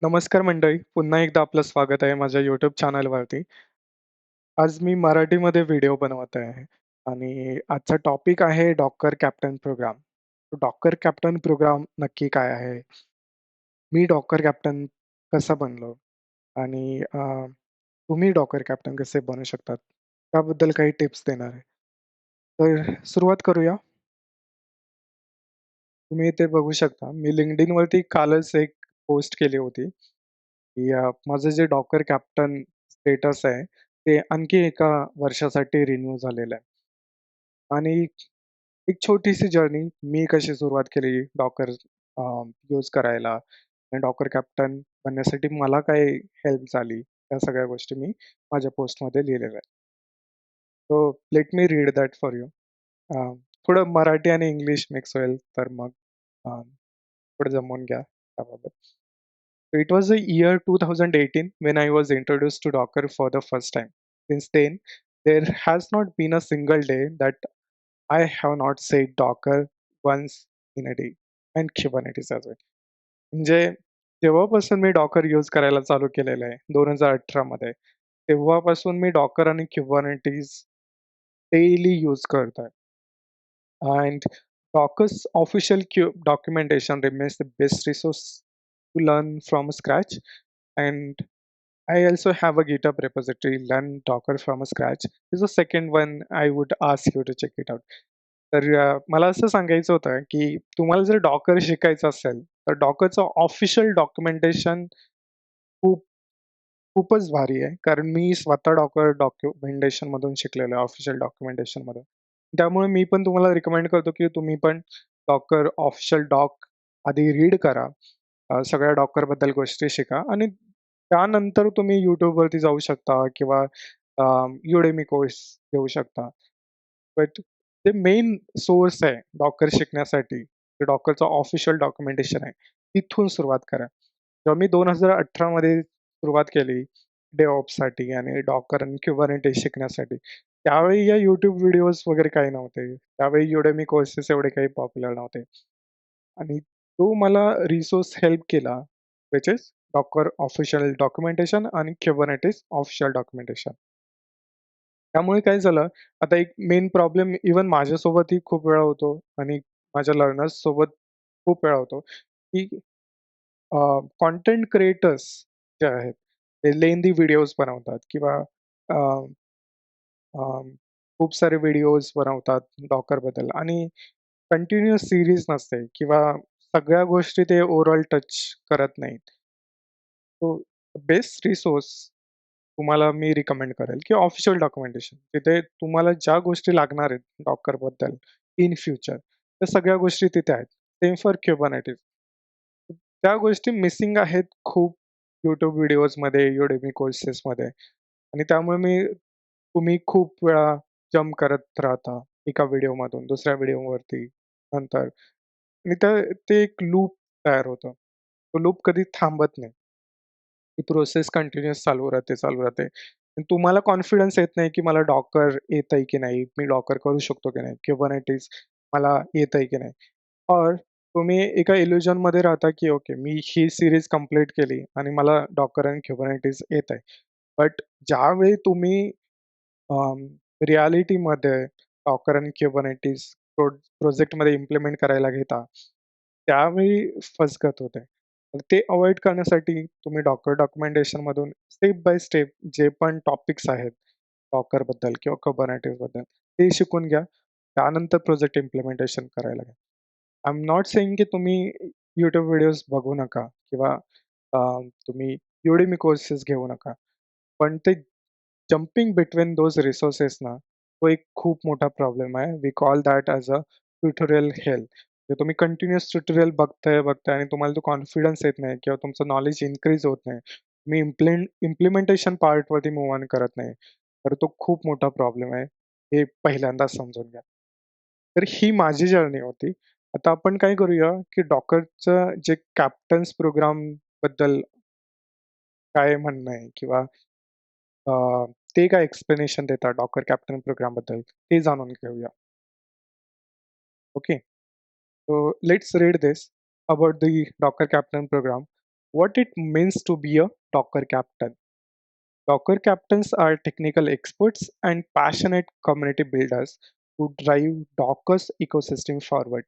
नमस्कार मंडळी. पुन्हा एकदा आपलं स्वागत आहे माझ्या YouTube चॅनलवरती. आज मी मराठीमध्ये व्हिडिओ बनवत आहे आणि आजचा टॉपिक आहे Docker captain program. Docker captain program नक्की काय आहे? मी डॉकर कॅप्टन कसा बनलो? आणि तुम्ही डॉकर कॅप्टन कसे बनू शकतात? त्याबद्दल काही टिप्स देणार आहे. तर सुरुवात करूया. तुम्ही इथे बघू शकता. मी LinkedInवरती कालच एक पोस्ट केली होती. की माझं जे डॉकर कॅप्टन स्टेटस आहे, ते आणखी एका वर्षासाठी रिन्यू झालेलं आहे. आणि एक छोटीशी जर्नी मी कशी सुरुवात केली डॉकर यूज करायला आणि डॉकर कॅप्टन बनण्यासाठी मला काय हेल्प झाली, त्या सगळ्या गोष्टी मी माझ्या पोस्टमध्ये लिहिलेल्या आहेत. So let me read that for you. थोडं मराठी आणि इंग्लिश मिक्स होईल तर मग अ, थोडं जमवून घ्या त्याबाबत. So it was the year 2018 when I was introduced to Docker for the first time. Since then, there has not been a single day that I have not said Docker once in a day and Kubernetes as well. म्हणजे जेव्हापासून मी Docker use करायला चालू केलेलं आहे 2018 मध्ये, तेव्हापासून मी Docker आणि Kubernetes daily use करतोय. And Docker's official documentation remains the best resource to learn from scratch. And I also have a GitHub repository, Learn Docker from scratch. This is the second one I would ask you to check it out. तर मला असं सांगायचं होतं, की तुम्हाला जर Docker शिकायचं असेल, तर डॉकरचं ऑफिशियल डॉक्युमेंटेशन खूप खूपच भारी आहे. कारण मी स्वतः डॉकर डॉक्युमेंटेशनमधून शिकलेलो आहे, ऑफिशियल डॉक्युमेंटेशनमधून. त्यामुळे मी पण तुम्हाला रिकमेंड करतो, की तुम्ही पण डॉकर ऑफिशियल डॉक आधी रीड करा. सगळ्या डॉकरबद्दल गोष्टी शिका आणि त्यानंतर तुम्ही YouTubeवरती जाऊ शकता किंवा अ, Udemy कोर्स घेऊ शकता. बट जे मेन सोर्स आहे डॉकर शिकण्यासाठी, ते डॉकरचं ऑफिशियल डॉक्युमेंटेशन आहे. तिथून सुरुवात करा. जेव्हा मी 2018 मध्ये सुरुवात केली DevOpsसाठी आणि डॉकर आणि Kubernetes शिकण्यासाठी, त्यावेळी या YouTube व्हिडिओज वगैरे काही नव्हते. त्यावेळी Udemy कोर्सेस एवढे काही पॉप्युलर नव्हते. आणि तो मला रिसोर्स हेल्प केला, which is Docker official documentation आणि Kubernetes ऑफिशियल डॉक्युमेंटेशन. त्यामुळे काय झालं, आता एक मेन प्रॉब्लेम इव्हन माझ्यासोबतही खूप वेळा होतो आणि माझ्या लर्नर्स सोबत खूप वेळा होतो, की कंटेंट क्रिएटर्स जे आहेत, ते लेंदी व्हिडिओज बनवतात किंवा अ, अ, खूप सारे व्हिडिओज बनवतात डॉकरबद्दल आणि कंटिन्युअस सीरीज नसते किंवा सगळ्या गोष्टी ते ओव्हरऑल टच करत नाहीत. सो बेस्ट रिसोर्स तुम्हाला मी रिकमेंड करेल, की ऑफिशियल डॉक्युमेंटेशन. तिथे तुम्हाला ज्या गोष्टी लागणार आहेत Dockerबद्दल इन फ्युचर, त्या सगळ्या गोष्टी तिथे आहेत. Same for Kubernetes. त्या गोष्टी मिसिंग आहेत खूप YouTube व्हिडिओजमध्ये, Udemy कोर्सेसमध्ये आणि त्यामुळे तुम्ही खूप वेळा जंप करत राहता एका व्हिडिओमधून दुसऱ्या व्हिडिओवरती नंतर आणि ते एक लूप तयार होतं. तो लूप कधी थांबत नाही. ती प्रोसेस कंटिन्युअस चालू राहते, चालू राहते. आणि तुम्हाला कॉन्फिडन्स येत नाही, की मला डॉकर येतंय की नाही? मी डॉकर करू शकतो की नाही? Kubernetes मला येतंय की नाही? और तुम्ही एका इल्युजनमध्ये राहता, की ओके मी ही सीरीज कंप्लीट केली आणि मला डॉकर आणि Kubernetes येतंय. बट ज्यावेळी तुम्ही रिॲलिटीमध्ये डॉकर आणि Kubernetes प्रोजेक्टमध्ये इम्प्लिमेंट करायला घेता, त्यावेळी फसगत होते. तर ते अव्हॉइड करण्यासाठी तुम्ही डॉकर डॉक्युमेंटेशनमधून स्टेप बाय स्टेप जे पण टॉपिक्स आहेत डॉकरबद्दल किंवा Kubernetesबद्दल ते शिकून घ्या. त्यानंतर प्रोजेक्ट इम्प्लिमेंटेशन करायला घ्या. आय एम नॉट सेइंग की तुम्ही YouTube व्हिडिओज बघू नका किंवा अ, तुम्ही Udemy कोर्सेस घेऊ नका. पण ते जंपिंग बिटवीन दोज रिसोर्सेस ना, तो एक खूप मोठा प्रॉब्लेम आहे. We call that as a tutorial hell. म्हणजे तुम्ही कंटिन्युअस ट्युटोरियल बघताय आणि तुम्हाला तो कॉन्फिडन्स येत नाही किंवा तुमचं नॉलेज इन्क्रीज होत नाही. तुम्ही इम्प्लिमेंटेशन पार्टवरती मूव्ह ऑन करत नाही. तर तो खूप मोठा प्रॉब्लेम आहे. हे पहिल्यांदा समजून घ्या. तर ही माझी जर्नी होती. आता आपण काय करूया, की Dockerचं जे कॅप्टन्स प्रोग्रामबद्दल काय म्हणणं आहे किंवा अ, ते काय एक्सप्लेनेशन देतात डॉकर कॅप्टन प्रोग्रामबद्दल ते जाणून घेऊया. Okay. So let's read this about the Docker Captain program. what it means to be a Docker captain. Docker captains are technical experts and passionate community builders who drive Docker's ecosystem forward.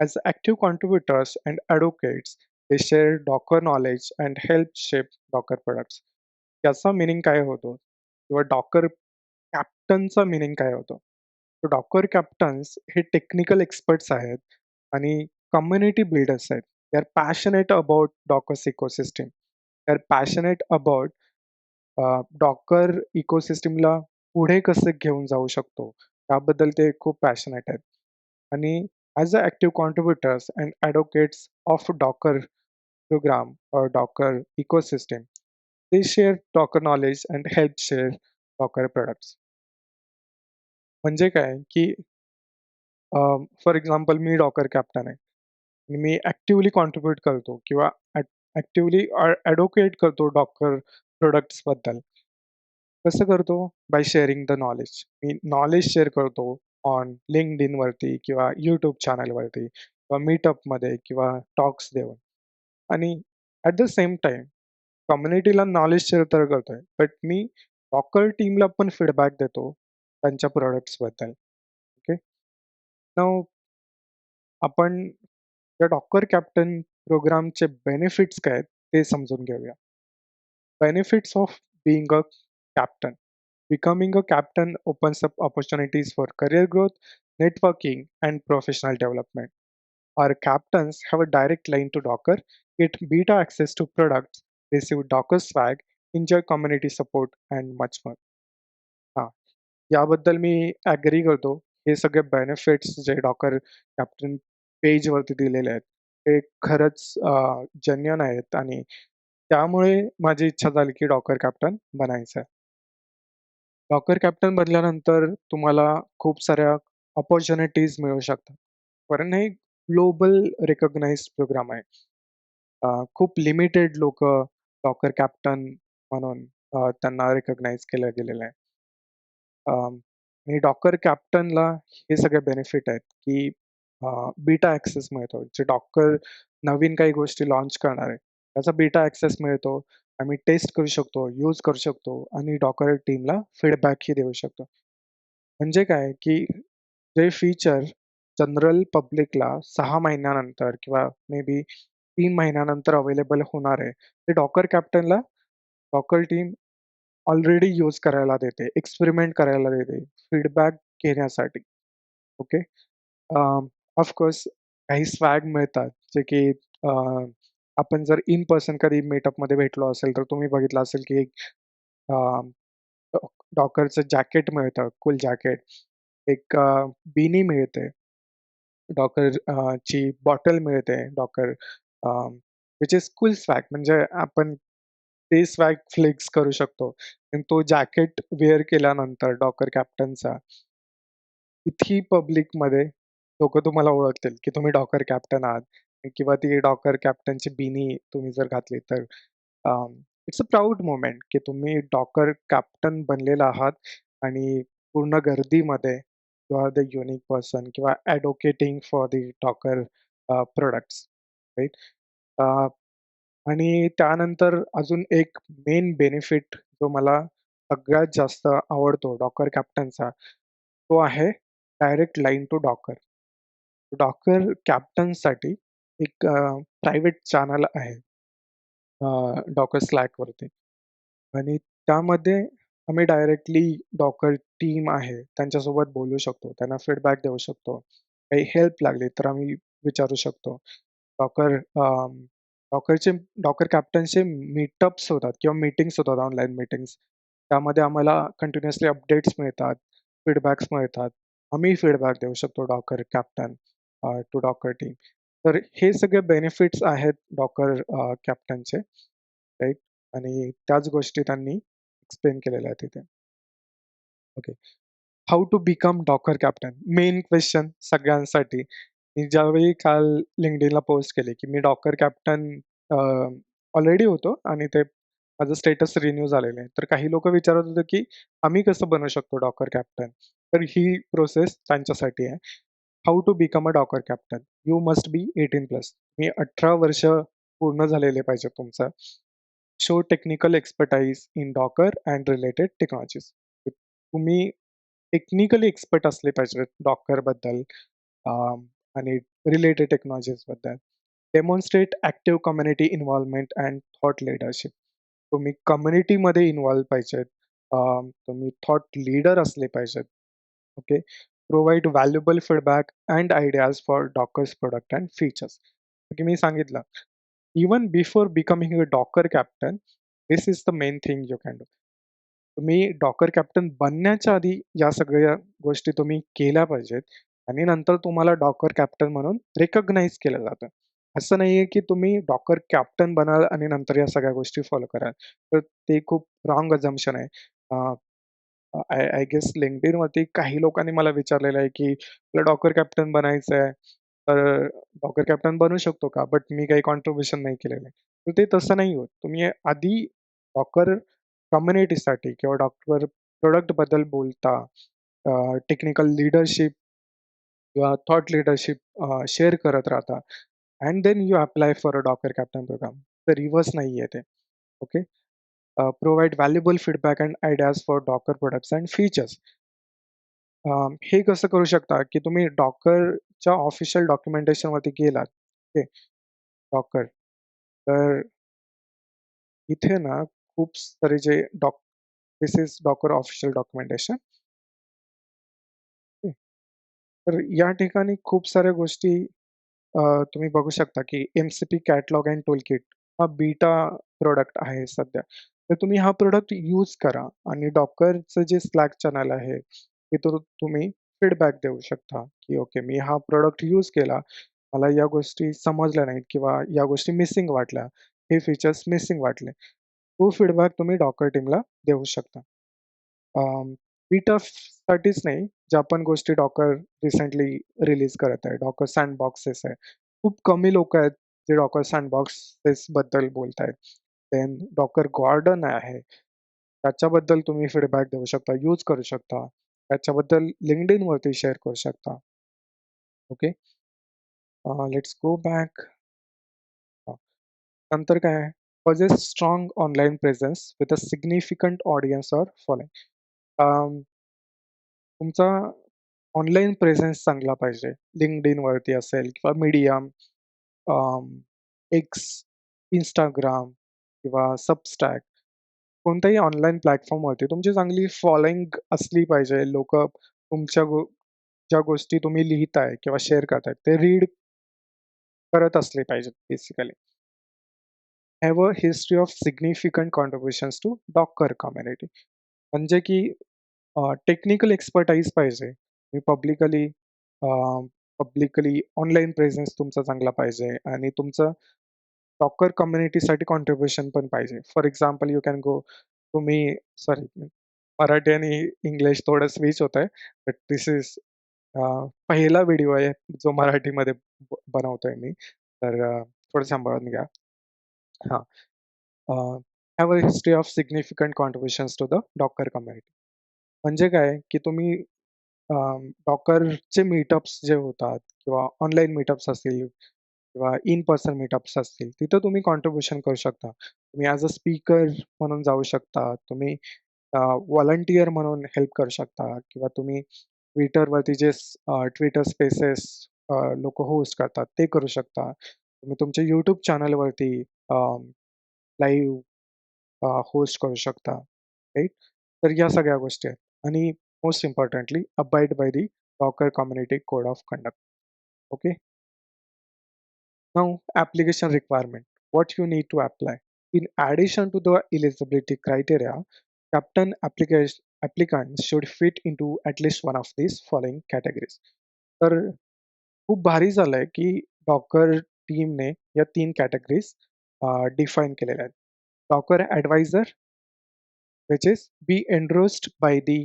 As active contributors and advocates, they share Docker knowledge and help shape Docker products. याचा meaning काय होतो किंवा Docker कॅप्टनचा meaning काय होतो? Docker captains हे technical experts आहेत आणि कम्युनिटी बिल्डर्स आहेत. They are passionate about Docker's ecosystem. They are passionate about Docker इकोसिस्टमला पुढे कसं घेऊन जाऊ शकतो, त्याबद्दल ते खूप पॅशनेट आहेत. आणि as a active contributors and advocates of Docker program or Docker ecosystem. They share Docker knowledge and help share Docker products. म्हणजे काय की फॉर एक्झाम्पल मी डॉकर कॅप्टन आहे आणि मी ॲक्टिव्हली कॉन्ट्रिब्यूट करतो किंवा ॲक्टिव्हली ॲडव्होकेट करतो डॉकर प्रोडक्ट्सबद्दल. कसं करतो? By sharing the knowledge. मी नॉलेज शेअर करतो ऑन LinkedInवरती किंवा YouTube चॅनलवरती किंवा मीटअपमध्ये किंवा टॉक्स देऊन. आणि ॲट द सेम टाईम कम्युनिटीला नॉलेज शेअर तर करतोय, बट मी डॉकर टीमला पण फीडबॅक देतो त्यांच्या प्रॉडक्ट्सबद्दल. ओके. नाऊ आपण या डॉकर कॅप्टन प्रोग्रामचे बेनिफिट्स काय आहेत ते समजून घेऊया. Benefits of being a captain. Becoming a captain opens up opportunities for career growth, networking, and professional development. Our captains have a direct line to Docker, get beta access to products, receive Docker swag, enjoy community support, and much more. हां, याबद्दल मी agree करतो. हे सगळे benefits जे Docker captain पेजवरती दिलेले आहेत, ते खरंच जेन्युइन आहेत आणि त्यामुळे माझी इच्छा झाली की डॉकर कॅप्टन बनायचं आहे. डॉकर कॅप्टन बनल्यानंतर तुम्हाला खूप साऱ्या अपॉर्च्युनिटीज मिळू शकतात. कारण हे ग्लोबल रिकॉग्नाइज्ड प्रोग्राम आहे. खूप लिमिटेड लोकं डॉकर कॅप्टन म्हणून त्यांना रिकॉग्नाइज केलं गेलेलं आहे. आणि डॉकर कॅप्टनला हे सगळे बेनिफिट आहेत, की बीटा ॲक्सेस मिळतो. जे डॉकर नवीन काही गोष्टी लॉन्च करणार आहे, त्याचा बीटा ॲक्सेस मिळतो. आम्ही टेस्ट करू शकतो, यूज करू शकतो आणि डॉकर टीमला फीडबॅकही देऊ शकतो. म्हणजे काय, की जे फीचर जनरल पब्लिकला 6 महिन्यानंतर किंवा मे बी 3 महिन्यानंतर अवेलेबल होणार आहे, ते डॉकर कॅप्टनला डॉकर टीम ऑलरेडी यूज करायला देते, एक्सपेरिमेंट करायला देते, फीडबॅक घेण्यासाठी. ओके. ऑफकोर्स काही स्वॅग मिळतात, जे की अ, आपण जर इन पर्सन कधी मीटअपमध्ये भेटलो असेल, तर तुम्ही बघितलं असेल की अ, डॉकरचं जॅकेट मिळतं, कूल जॅकेट. एक बिनी मिळते. डॉकर ची बॉटल मिळते. Docker which is cool swag म्हणजे आपण ते स्वॅग फ्लेक्स करू शकतो. आणि तो जॅकेट वेअर केल्यानंतर डॉकर कॅप्टनचा किती पब्लिकमध्ये लोकं तुम्हाला ओळखतील, की तुम्ही डॉकर कॅप्टन आहात किंवा ती डॉकर कॅप्टनची बिनी तुम्ही जर घातली तर इट्स अ प्राउड मोमेंट, की तुम्ही डॉकर कॅप्टन बनलेला आहात आणि पूर्ण गर्दीमध्ये you are the unique person किंवा advocating for the Docker products right? आणि त्यानंतर अजून एक मेन बेनिफिट जो मला सगळ्यात जास्त आवडतो डॉकर कॅप्टनचा, तो आहे direct line to Docker. Docker कॅप्टनसाठी एक प्रायव्हेट चॅनल आहे डॉकर Slackवरती आणि त्यामध्ये आम्ही डायरेक्टली डॉकर टीम आहे त्यांच्यासोबत बोलू शकतो. त्यांना फीडबॅक देऊ शकतो. काही हेल्प लागली तर आम्ही विचारू शकतो. डॉकर डॉकरचे डॉकर कॅप्टनचे मीटअप्स होतात किंवा मीटिंग्स होतात, ऑनलाईन मीटिंग्स. त्यामध्ये आम्हाला कंटिन्युअसली अपडेट्स मिळतात, फीडबॅक्स मिळतात. आम्ही फीडबॅक देऊ शकतो Docker captain to Docker team. तर हे सगळे बेनिफिट्स आहेत डॉकर कॅप्टनचे, राइट? आणि त्याच गोष्टी त्यांनी एक्सप्लेन केलेल्या आहेत तिथे. Okay. How to become Docker captain? Main question सगळ्यांसाठी. मी ज्यावेळी काल LinkedInला पोस्ट केली, की मी डॉकर कॅप्टन ऑलरेडी होतो आणि ते माझं स्टेटस रिन्यू झालेलं आहे. तर काही लोकं विचारत होते, की आम्ही कसं बनू शकतो डॉकर कॅप्टन? तर ही प्रोसेस त्यांच्यासाठी आहे. How to become a Docker captain? You must be 18+. मी 18 वर्ष पूर्ण झालेले पाहिजे तुमचं. Show technical expertise in Docker and related technologies. तुम्ही टेक्निकली एक्सपर्ट असले पाहिजेत Dockerबद्दल अ, आणि रिलेटेड टेक्नॉलॉजीजबद्दल. Demonstrate active community involvement and thought leadership. तुम्ही कम्युनिटीमध्ये इन्व्हॉल्व पाहिजेत. अ, तुम्ही थॉट लीडर असले पाहिजेत. Okay. Provide valuable feedback and ideas for Docker's product and features. की मी सांगितलं, even before becoming a Docker captain, this is the main thing you can do. तुम्ही Docker captain बनण्याच्या आधी या सगळ्या गोष्टी तुम्ही केल्या पाहिजेत आणि नंतर तुम्हाला डॉकर कॅप्टन म्हणून रिकॉग्नाइज केलं जातं. असं नाहीये की तुम्ही डॉकर कॅप्टन बनाल आणि नंतर या सगळ्या गोष्टी फॉलो कराल. तर ते खूप रॉंग अझम्पशन आहे. अ, आय आय गेस LinkedInवरती काही लोकांनी मला विचारलेलं आहे, की "तुला डॉकर कॅप्टन बनायचं आहे, तर डॉकर कॅप्टन बनू शकतो का?" बट मी काही कॉन्ट्रिब्युशन नाही केलेलं आहे. तर ते तसं नाही होत. तुम्ही आधी डॉकर कम्युनिटीसाठी किंवा डॉक्टर प्रॉडक्टबद्दल बोलता, टेक्निकल लीडरशिप किंवा थॉट लीडरशिप शेअर करत राहता and then you apply for a Docker captain program. तर रिव्हर्स नाहीये ते. Okay. Provide valuable feedback and ideas for Docker products and features. हे कसं करू शकता, की तुम्ही Dockerच्या ऑफिशियल डॉक्युमेंटेशनवरती गेलात. ओके. Docker. तर इथे ना खूप सारे जे this is Docker official documentation. तर या ठिकाणी खूप साऱ्या गोष्टी अ, तुम्ही बघू शकता, की MCP कॅटलॉग अँड टूलकिट हा बीटा प्रॉडक्ट आहे सध्या. तर तुम्ही हा प्रॉडक्ट यूज करा आणि Dockerचं जे Slack चॅनल आहे, तिथून तुम्ही फीडबॅक देऊ शकता, की ओके मी हा प्रॉडक्ट यूज केला. मला या गोष्टी समजल्या नाहीत किंवा या गोष्टी मिसिंग वाटल्या. हे फीचर्स मिसिंग वाटले. तो फीडबॅक तुम्ही Docker टीमला देऊ शकता. बीटासाठीच नाही, ज्या पण गोष्टी Docker रिसेंटली रिलीज करत आहे. Docker सँडबॉक्सेस आहे. खूप कमी लोकं आहेत, जे Docker सँडबॉक्सेसबद्दल बोलतायत. देन Docker गॉर्डन आहे. त्याच्याबद्दल तुम्ही फीडबॅक देऊ शकता, यूज करू शकता. त्याच्याबद्दल LinkedInवरती शेअर करू शकता. ओके. Let's go back. नंतर काय आहे? Possess strong online presence with a significant audience or following. तुमचा ऑनलाईन प्रेझेन्स चांगला पाहिजे. LinkedInवरती असेल किंवा Medium, X, Instagram किंवा Substack कोणत्याही ऑनलाईन प्लॅटफॉर्मवरती तुमची चांगली फॉलोइंग असली पाहिजे. लोकं तुमच्या ज्या गोष्टी तुम्ही लिहिताय किंवा शेअर करताय ते रीड करत असले पाहिजेत basically. Have a history of significant contributions to Docker community. म्हणजे की टेक्निकल एक्सपर्टाईज पाहिजे. मी पब्लिकली ऑनलाईन प्रेझेन्स तुमचा चांगला पाहिजे आणि तुमचं Docker कम्युनिटीसाठी कॉन्ट्रिब्युशन पण पाहिजे. For example you can go तुम्ही सॉरी मराठी आणि इंग्लिश थोडं स्विच होतंय. बट धिस इज पहिला व्हिडिओ आहे जो मराठीमध्ये बनवतोय मी. तर थोडं सांभाळून घ्या. हां. Have a history of significant contributions to the Docker community. म्हणजे काय, की तुम्ही अ, Dockerचे मीटअप्स जे होतात किंवा ऑनलाईन मीटअप्स असतील किंवा इन पर्सन मीटअप्स असतील, तिथं तुम्ही कॉन्ट्रिब्युशन करू शकता. तुम्ही ॲज अ स्पीकर म्हणून जाऊ शकता. तुम्ही व्हॉलंटियर म्हणून हेल्प करू शकता किंवा तुम्ही Twitterवरती जे Twitter स्पेसेस होस्ट करतात, ते करू शकता. तुम्ही तुमच्या YouTube चॅनलवरती लाईव्ह होस्ट करू शकता, राइट? तर या सगळ्या गोष्टी आहेत आणि most importantly abide by the Docker community code of conduct. Okay. Now, application requirement. What you need to apply. In addition to the eligibility criteria, Captain application applicants should fit into at least one of these following categories. तर खूप भारी झालंय की Docker टीमने या 3 categories define केलेल्या आहेत. Docker advisor which is be endorsed by the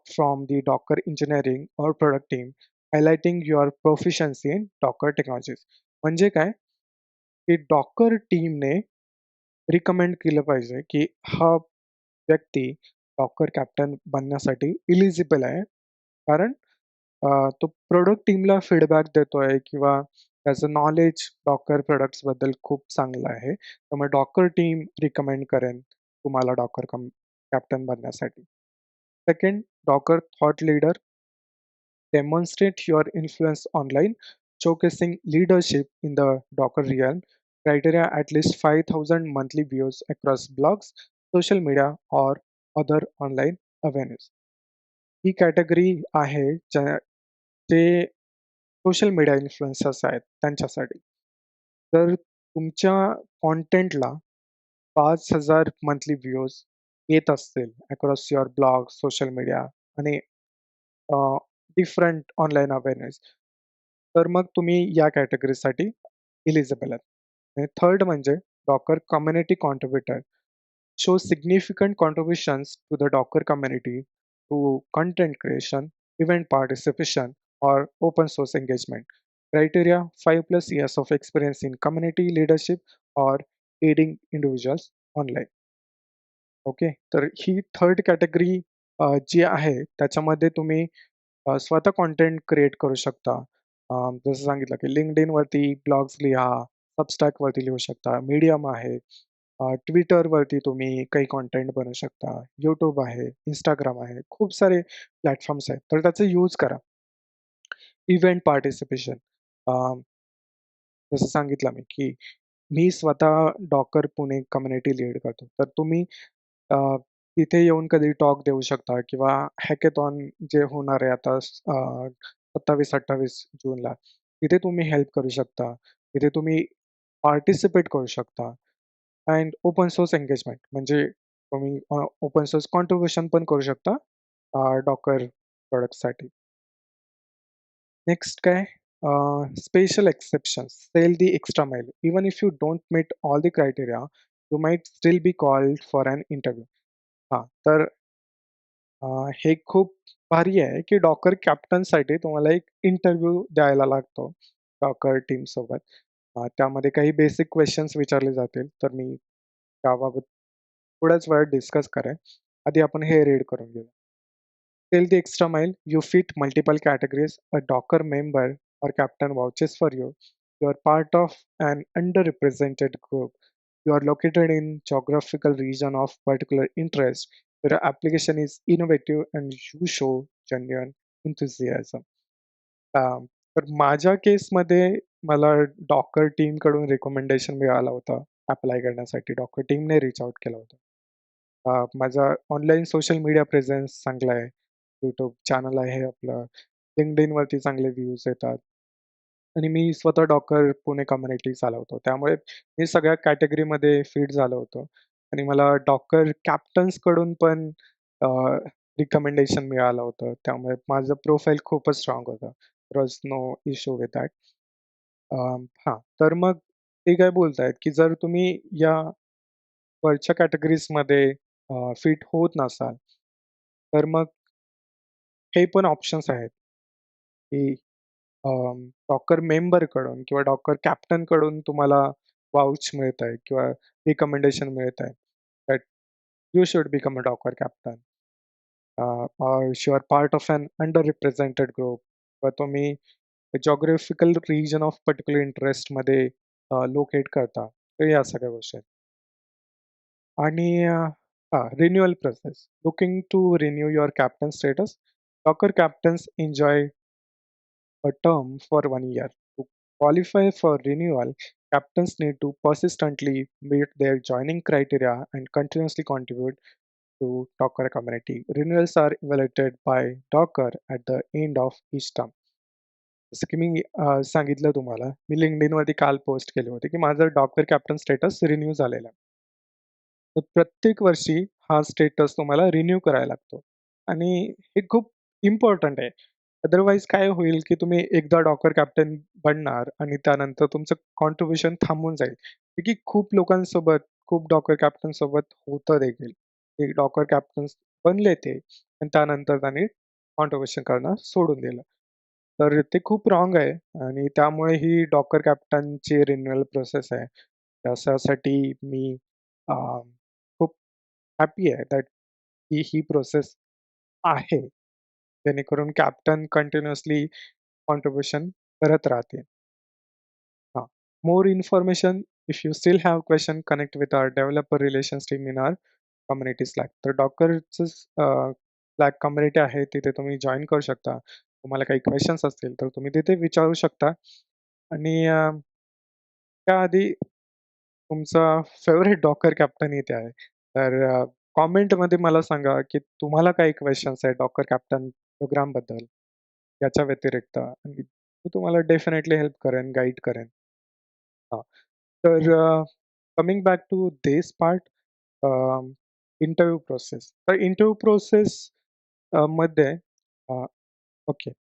from the Docker engineering or product team, highlighting your proficiency in Docker technologies. म्हणजे काय, की Docker टीमने रिकमेंड केलं पाहिजे, की हा व्यक्ती Docker कॅप्टन बनण्यासाठी एलिजिबल आहे. कारण तो प्रॉडक्ट टीमला फीडबॅक देतोय किंवा त्याचं नॉलेज Docker प्रॉडक्ट्सबद्दल खूप चांगलं आहे. त्यामुळे Docker टीम रिकमेंड करेन तुम्हाला Docker कॅप्टन बनण्यासाठी. Second, Docker thought leader. Demonstrate your influence online, showcasing leadership in the Docker realm. Criteria at least 5,000 monthly views across blogs, social media, or other online avenues. He category आहे जे social media influencers आहेत त्यांच्यासाठी. तर तुमच्या कंटेंटला 5,000 monthly views येत असतील across your blog, social media आणि different online awareness, तर मग तुम्ही या कॅटेगरीसाठी एलिजिबल आहात. आणि थर्ड म्हणजे Docker community contributor. Show significant contributions to the Docker community through content creation, event participation, or open source engagement. Criteria 5 plus years of experience in community leadership or aiding individuals online. Okay. तर ही third category जी आहे त्याच्यामध्ये तुम्ही स्वतः content create करू शकता. जसं सांगितलं की LinkedInवरती ब्लॉग्स लिहा, Substackवरती लिहू शकता, Medium आहे, Twitterवरती तुम्ही काही कंटेंट बनवू शकता, YouTube आहे, Instagram आहे, खूप सारे प्लॅटफॉर्म्स आहेत. तर त्याचा यूज करा. Event participation. जसं सांगितलं मी की मी स्वतः डॉकर पुणे कम्युनिटी लीड करतो. तर तुम्ही अ, तिथे येऊन कधी टॉक देऊ शकता किंवा हॅकेथॉन जे होणार आहे आता 27-28 जूनला, तिथे तुम्ही हेल्प करू शकता. तिथे तुम्ही पार्टिसिपेट करू शकता अँड ओपन सोर्स एंगेजमेंट म्हणजे तुम्ही ओपन सोर्स कॉन्ट्रिब्युशन पण करू शकता Docker प्रॉडक्टसाठी. नेक्स्ट काय? Special exceptions. Sell the extra mile. Even if you don't meet all the criteria, you might still be called for an interview. हां, तर अ, हे खूप भारी आहे, की डॉकर कॅप्टनसाठी तुम्हाला एक इंटरव्ह्यू द्यायला लागतो डॉकर टीमसोबत. त्यामध्ये काही बेसिक क्वेशन्स विचारले जातील, तर मी त्याबाबत थोड्याच वेळात डिस्कस करेन. आधी आपण हे रीड करून घेऊ. Till the extra mile, you fit multiple categories. A Docker member or captain vouches for you. You are part of an underrepresented group. You are located in geographical region of particular interest. Your application is innovative and you show genuine enthusiasm. तर माझ्या केसमध्ये मला Docker टीमकडून recommendation मिळाला होता apply करण्यासाठी. Docker टीमने reach out केलं होतं. माझा ऑनलाईन सोशल मीडिया प्रेझेन्स चांगला आहे. YouTube चॅनल आहे आपलं. LinkedInवरती चांगले व्ह्यूज येतात आणि मी स्वतः डॉकर पुणे कम्युनिटी चालवतो. त्यामुळे हे सगळ्या कॅटेगरीमध्ये फिट झालं होतं आणि मला डॉकर कॅप्टन्सकडून पण अ, रिकमेंडेशन मिळालं होतं. त्यामुळे माझं प्रोफाईल खूपच स्ट्राँग होतं. There was no issue with that. हां, तर मग ते काय बोलतायत, की जर तुम्ही या वरच्या कॅटेगरीजमध्ये फिट होत नसाल, तर मग हे पण ऑप्शन्स आहेत, की डॉकर मेंबरकडून किंवा डॉकर कॅप्टनकडून तुम्हाला वाउच मिळतंय किंवा रिकमेंडेशन मिळतंय that you should become a Docker captain और you are part of an under represented group किंवा तुम्ही जिओग्राफिकल रिजन ऑफ पर्टिक्युलर इंटरेस्टमध्ये लोकेट करता. तर या सगळ्या गोष्टी आहेत. आणि renewal process. Looking to renew your captain status. Docker captains enjoy a term for 1 year. To qualify for renewal, captains need to persistently meet their joining criteria and continuously contribute to Docker community. Renewals are evaluated by Docker at the end of each term. जसं की मी सांगितलं तुम्हाला, मी LinkedInवरती काल post केले होते, की माझं Docker captain status renew झालेलं आहे. तर प्रत्येक वर्षी हा स्टेटस तुम्हाला रिन्यू करायला लागतो आणि हे खूप इम्पोर्टंट आहे. अदरवाईज काय होईल, की तुम्ही एकदा डॉकर कॅप्टन बनणार आणि त्यानंतर तुमचं कॉन्ट्रिब्युशन थांबून जाईल. की खूप लोकांसोबत, खूप डॉकर कॅप्टनसोबत होतं देखील. ते डॉकर कॅप्टन्स बनले ते आणि त्यानंतर त्यांनी कॉन्ट्रिब्युशन करणं सोडून दिलं. तर ते खूप रॉंग आहे आणि त्यामुळे ही डॉकर कॅप्टनची रिन्युअल प्रोसेस आहे. त्याच्यासाठी मी अ, खूप हॅपी आहे दॅट ही प्रोसेस आहे. जेणेकरून कॅप्टन कंटिन्युअसली कॉन्ट्रिब्युशन करत राहतील. more information, if you still have question, connect with our developer relations team in our community Slack. तर Dockerचं Slack कम्युनिटी आहे, तिथे तुम्ही जॉइन करू शकता. तुम्हाला काही क्वेशन्स असतील तर तुम्ही तिथे विचारू शकता. आणि त्याआधी तुमचा फेव्हरेट डॉकर कॅप्टन इथे आहे. तर कमेंटमध्ये मला सांगा, की तुम्हाला काही क्वेशन्स आहेत डॉकर कॅप्टन प्रोग्रामबद्दल याच्या व्यतिरिक्त, आणि मी तुम्हाला डेफिनेटली हेल्प करेन, गाईड करेन. हां. तर coming back to this part, interview process. तर इंटरव्ह्यू प्रोसेस मध्ये okay,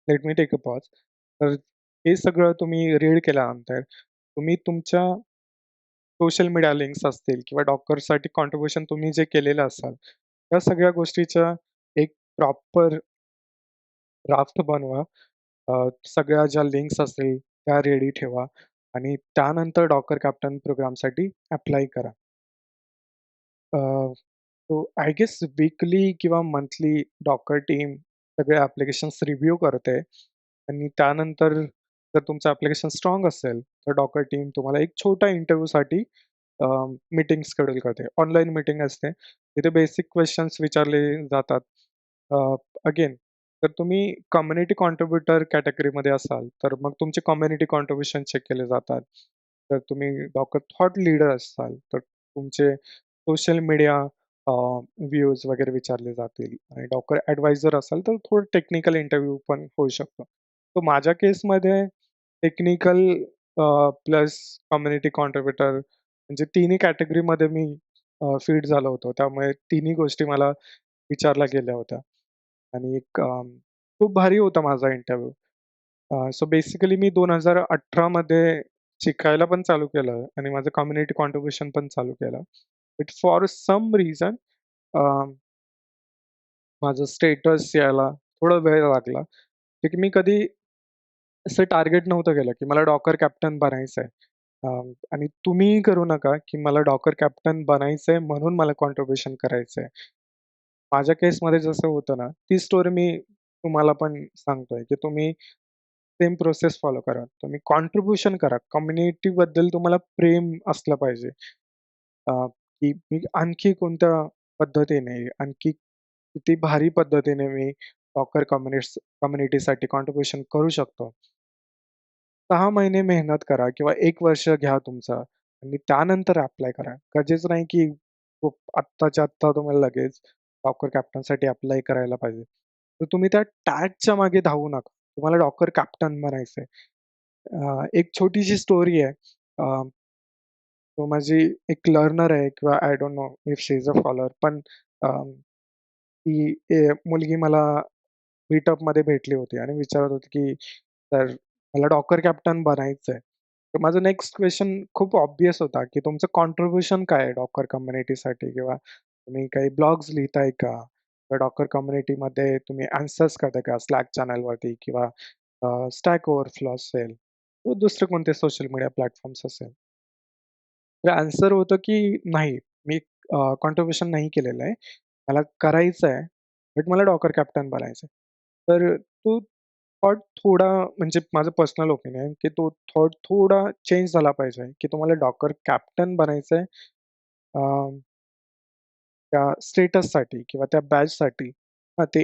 let me take a pause. तर हे सगळं तुम्ही रीड केल्यानंतर तुम्ही तुमच्या सोशल मीडिया लिंक्स असतील किंवा डॉकरसाठी कॉन्ट्रिब्युशन तुम्ही जे केलेलं असाल, त्या सगळ्या गोष्टीचा एक प्रॉपर ड्राफ्ट बनवा. सगळ्या ज्या लिंक्स असतील त्या रेडी ठेवा आणि त्यानंतर डॉकर कॅप्टन प्रोग्रामसाठी अप्लाय करा. सो आय गेस वीकली किंवा मंथली डॉकर टीम सगळे ॲप्लिकेशन्स रिव्ह्यू करते आणि त्यानंतर जर तुमचं ॲप्लिकेशन स्ट्राँग असेल, तर डॉकर टीम तुम्हाला एक छोटा इंटरव्ह्यूसाठी मीटिंग शेड्यूल करते. ऑनलाईन मीटिंग असते. तिथे बेसिक क्वेशन्स विचारले जातात. अगेन, जर तुम्ही कम्युनिटी कॉन्ट्रिब्युटर कॅटेगरीमध्ये असाल, तर मग तुमचे कम्युनिटी कॉन्ट्रिब्युशन चेक केले जातात. जर तुम्ही डॉकर थॉट लीडर असाल, तर तुमचे सोशल मीडिया व्ह्यूज वगैरे विचारले जातील आणि डॉकर ॲडवायझर असाल, तर थोडं टेक्निकल इंटरव्ह्यू पण होऊ शकतो. तर माझ्या केसमध्ये टेक्निकल प्लस कम्युनिटी कॉन्ट्रिब्युटर म्हणजे तिन्ही कॅटेगरीमध्ये मी फिट झालो होतो. त्यामुळे तिन्ही गोष्टी मला विचारल्या गेल्या होत्या आणि एक खूप भारी होता माझा इंटरव्ह्यू. सो बेसिकली मी 2018 मध्ये शिकायला पण चालू केलं आणि माझं कम्युनिटी कॉन्ट्रिब्युशन पण चालू केलं. बट फॉर सम रिझन माझं स्टेटस यायला थोडा वेळ लागला. ते की मी कधी असं टार्गेट नव्हतं केलं, की मला डॉकर कॅप्टन बनायचंय. आणि तुम्हीही करू नका, की मला डॉकर कॅप्टन बनायचंय म्हणून मला कॉन्ट्रिब्युशन करायचंय. माझ्या केसमध्ये जसं होतं ना, ती स्टोरी मी तुम्हाला पण सांगतोय, की तुम्ही सेम प्रोसेस फॉलो करा. तुम्ही कॉन्ट्रिब्युशन करा. कम्युनिटीबद्दल तुम्हाला प्रेम असलं पाहिजे. अ, की मी आणखी कोणत्या पद्धतीने, आणखी किती भारी पद्धतीने मी डॉकर कम्युनिटीसाठी कॉन्ट्रिब्युशन करू शकतो. 6 महिने मेहनत करा किंवा 1 वर्ष घ्या तुमचं आणि त्यानंतर अप्लाय करा. गरजेचं नाही की खूप आत्ताच्या आत्ता तुम्हाला लगेच डॉकर कॅप्टनसाठी अप्लाय करायला पाहिजे. तर तुम्ही त्या टॅगच्या मागे धावू नका. तुम्हाला डॉकर कॅप्टन बनायचंय. एक छोटीशी स्टोरी आहे. तो माझी एक लर्नर आहे किंवा I don't know if she is a follower, पण ती मुलगी मला मीटअपमध्ये भेटली होती आणि विचारत होती, की "सर, मला डॉकर कॅप्टन बनायचंय." तर माझा नेक्स्ट क्वेशन खूप ऑब्व्हियस होता, की तुमचं कॉन्ट्रिब्युशन काय आहे डॉकर कम्युनिटीसाठी, किंवा तुम्ही काही ब्लॉग्स लिहिताय का? किंवा डॉकर कम्युनिटीमध्ये तुम्ही आन्सर्स करताय का Slack चॅनलवरती, किंवा Stack Overflow असेल किंवा दुसरे कोणते सोशल मीडिया प्लॅटफॉर्म्स असेल. तर आन्सर होतं, की नाही, मी कॉन्ट्रिब्युशन नाही केलेलं आहे. मला करायचं आहे, बट मला डॉकर कॅप्टन बनायचं आहे. तर तो थॉट थोडा, म्हणजे माझं पर्सनल ओपिनियन, की तो थॉट थोडा चेंज झाला पाहिजे, की तुम्हाला डॉकर कॅप्टन बनायचं आहे त्या स्टेटससाठी किंवा त्या बॅचसाठी. हां, ते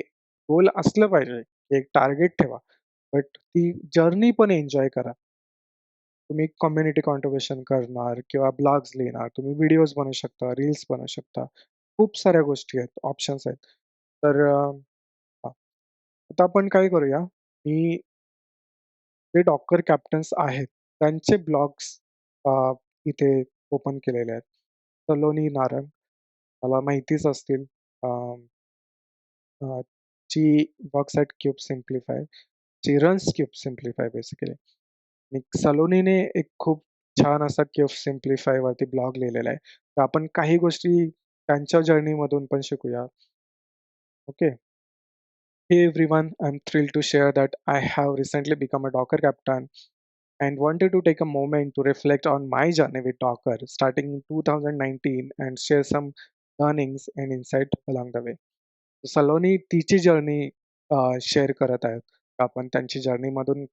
गोल असलं पाहिजे. एक टार्गेट ठेवा. बट ती जर्नी पण एन्जॉय करा. तुम्ही कम्युनिटी कॉन्ट्रिब्युशन करणार किंवा ब्लॉग्स लिहिणार, तुम्ही व्हिडिओज बनवू शकता, रील्स बनवू शकता. खूप साऱ्या गोष्टी आहेत, ऑप्शन्स आहेत. तर हां, आता आपण काय करूया, मी जे डॉकर कॅप्टन्स आहेत, त्यांचे ब्लॉग्स इथे ओपन केलेले आहेत. सलोनी नारंग, मला माहितीच असतील. अ, अ, ची वर्क्स ॲट क्यूब सिम्प्लिफाय. ची रन्स क्यूब सिम्प्लिफाय बेसिकली. आणि सलोनीने एक खूप छान असा क्यूब सिम्प्लिफायवरती ब्लॉग लिहिलेला आहे. तर आपण काही गोष्टी त्यांच्या जर्नीमधून पण शिकूया. Okay. Hey everyone, I'm thrilled to share that I have recently become a Docker captain and wanted to take a moment to reflect on my journey with Docker starting in 2019 and share some learnings and insight along the way. Saloni तिची journey share करत आहेत. आपण त्यांची जर्नीमधून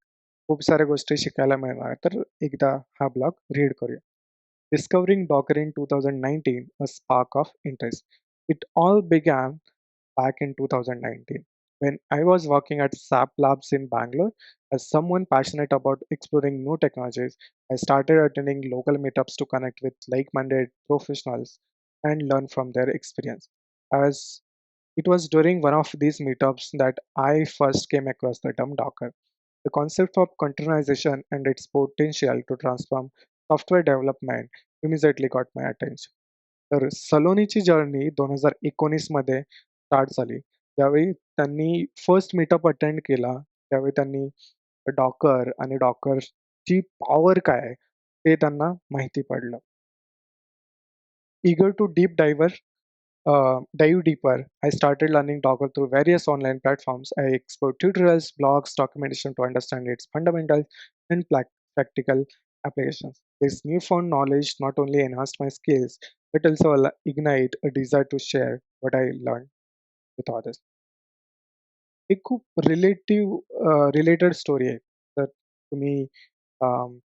खूप साऱ्या गोष्टी शिकायला मिळणार. तर एकदा हा ब्लॉग रीड करूया. Discovering Docker in 2019, a spark of interest. It all began back in 2019 when I was working at SAP Labs in Bangalore. As someone passionate about exploring new technologies, I started attending local meetups to connect with like minded professionals and learn from their experience. As it was during one of these meetups that I first came across the term Docker. The concept of containerization and its potential to transform software development immediately got my attention. तर सलोनीची journey 2019 मध्ये start झाली. ज्यावेळी त्यांनी first meetup attend केला, त्यावेळी त्यांनी Docker आणि डॉकरची power काय आहे, ते त्यांना माहिती पडलं. Eager to dive deeper, I started learning Docker through various online platforms. I explored tutorials, blogs, documentation to understand its fundamentals and practical applications. This newfound knowledge not only enhanced my skills, but also ignite a desire to share what I learned with others. एक खूप related story आहे. तर तुम्ही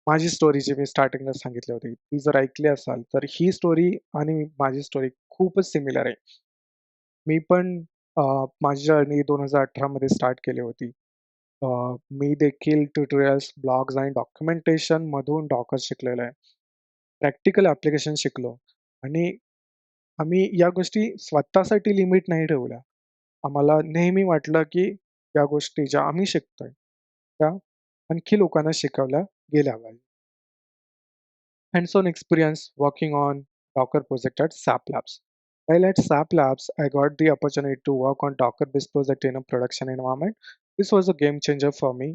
माझी story जी मी स्टार्टिंगला सांगितली होती, ती जर ऐकली असाल, तर ही स्टोरी आणि माझी स्टोरी खूपच सिमिलर आहे. मी पण अ, माझी जर्नी 2018 मध्ये स्टार्ट केली होती. अ, मी देखील ट्युटोरियल्स, ब्लॉग्स आणि डॉक्युमेंटेशनमधून डॉकर शिकलेलो आहे. प्रॅक्टिकल ॲप्लिकेशन शिकलो आणि आम्ही या गोष्टी स्वतःसाठी लिमिट नाही ठेवल्या. आम्हाला नेहमी वाटलं, की या गोष्टी ज्या आम्ही शिकतोय, त्या आणखी लोकांना शिकवल्या गेल्या पाहिजेत. Hands-on experience working on Docker project at SAP Labs. While at SAP Labs, I got the opportunity to work on Docker-based project in a production environment. This was a game changer for me